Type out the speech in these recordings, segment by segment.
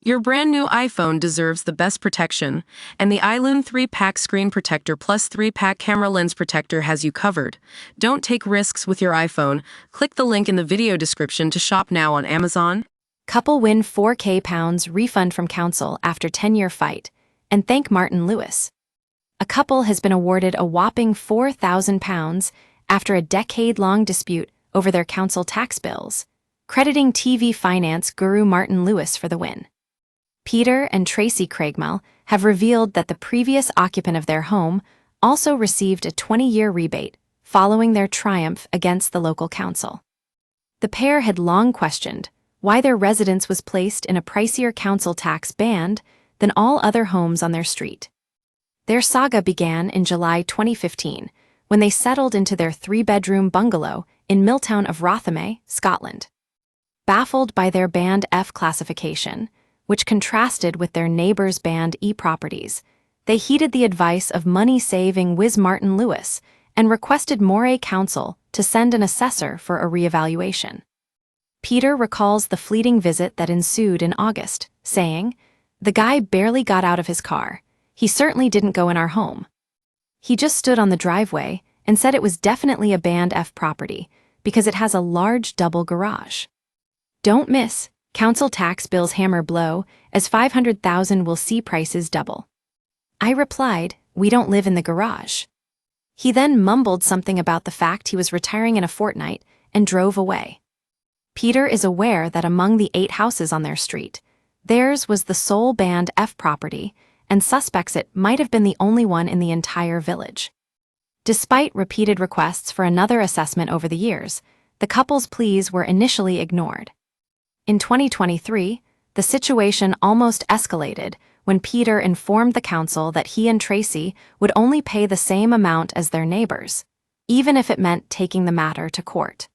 Your brand new iPhone deserves the best protection, and the iLune 3-pack Screen Protector plus 3-pack Camera Lens Protector has you covered. Don't take risks with your iPhone. Click the link in the video description to shop now on Amazon. Couple win £4,000 refund from council after 10-year fight, and thank Martin Lewis. A couple has been awarded a whopping £4,000 after a decade-long dispute over their council tax bills, crediting TV finance guru Martin Lewis for the win. Peter and Tracy Craigmell have revealed that the previous occupant of their home also received a 20-year rebate following their triumph against the local council. The pair had long questioned why their residence was placed in a pricier council tax band than all other homes on their street. Their saga began in July 2015, when they settled into their 3-bedroom bungalow in Milltown of Rotherham, Scotland. Baffled by their Band F classification, which contrasted with their neighbors' Band E properties, they heeded the advice of money-saving Wiz Martin Lewis and requested Moray Council to send an assessor for a re-evaluation. Peter recalls the fleeting visit that ensued in August, saying, "The guy barely got out of his car. He certainly didn't go in our home. He just stood on the driveway and said it was definitely a Band F property because it has a large double garage." Don't miss, council tax bills hammer blow as $500,000 will see prices double. I replied, "We don't live in the garage." He then mumbled something about the fact he was retiring in a fortnight and drove away. Peter is aware that among the 8 houses on their street, theirs was the sole Band F property and suspects it might have been the only one in the entire village. Despite repeated requests for another assessment over the years, the couple's pleas were initially ignored. In 2023, the situation almost escalated when Peter informed the council that he and Tracy would only pay the same amount as their neighbors, even if it meant taking the matter to court.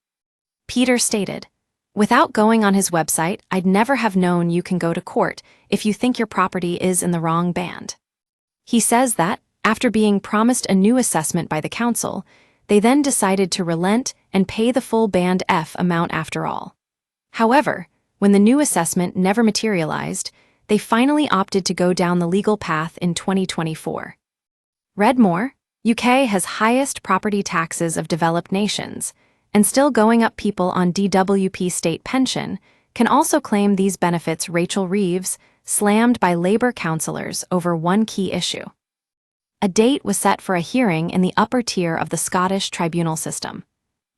Peter stated, "Without going on his website, I'd never have known you can go to court if you think your property is in the wrong band." He says that, after being promised a new assessment by the council, they then decided to relent and pay the full Band F amount after all. However, when the new assessment never materialized, they finally opted to go down the legal path in 2024. Read more, UK has highest property taxes of developed nations, and still going up people on DWP state pension can also claim these benefits. Rachel Reeves, slammed by Labour councillors over one key issue. A date was set for a hearing in the upper tier of the Scottish tribunal system.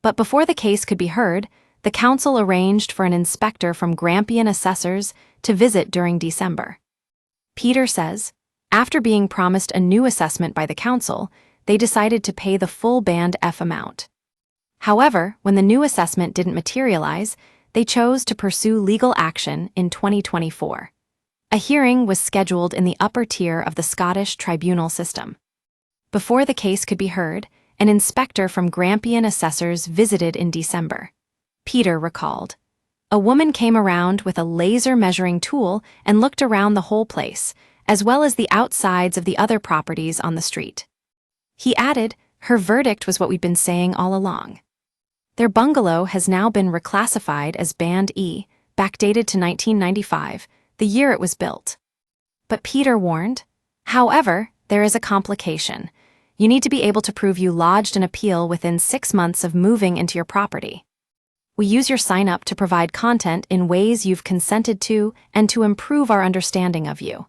But before the case could be heard, the council arranged for an inspector from Grampian assessors to visit during December. Peter says, after being promised a new assessment by the council, they decided to pay the full Band F amount. However, when the new assessment didn't materialize, they chose to pursue legal action in 2024. A hearing was scheduled in the upper tier of the Scottish tribunal system. Before the case could be heard, an inspector from Grampian assessors visited in December. Peter recalled, "A woman came around with a laser measuring tool and looked around the whole place, as well as the outsides of the other properties on the street." He added, "Her verdict was what we'd been saying all along." Their bungalow has now been reclassified as Band E, backdated to 1995, the year it was built. But Peter warned, "However, there is a complication. You need to be able to prove you lodged an appeal within 6 months of moving into your property. We use your sign-up to provide content in ways you've consented to and to improve our understanding of you.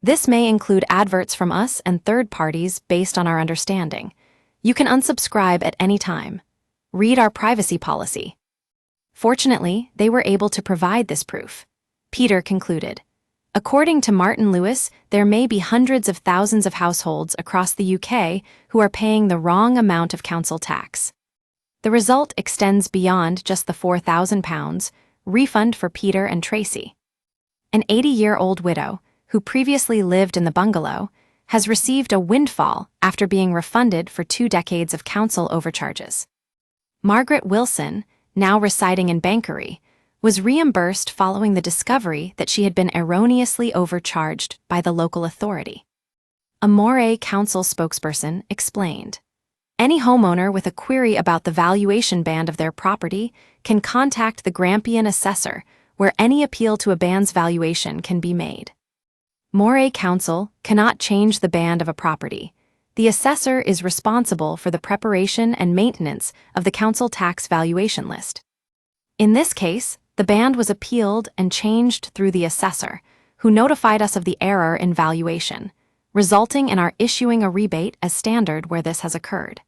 This may include adverts from us and third parties based on our understanding. You can unsubscribe at any time. Read our privacy policy." Fortunately, they were able to provide this proof. Peter concluded, "According to Martin Lewis, there may be hundreds of thousands of households across the UK who are paying the wrong amount of council tax. The result extends beyond just the £4,000 refund for Peter and Tracy. An 80-year-old widow, who previously lived in the bungalow, has received a windfall after being refunded for 2 decades of council overcharges. Margaret Wilson, now residing in Banchory, was reimbursed following the discovery that she had been erroneously overcharged by the local authority. A Moray Council spokesperson explained, "Any homeowner with a query about the valuation band of their property can contact the Grampian assessor, where any appeal to a band's valuation can be made. Moray Council cannot change the band of a property. The assessor is responsible for the preparation and maintenance of the council tax valuation list. In this case, the band was appealed and changed through the assessor, who notified us of the error in valuation, resulting in our issuing a rebate as standard where this has occurred.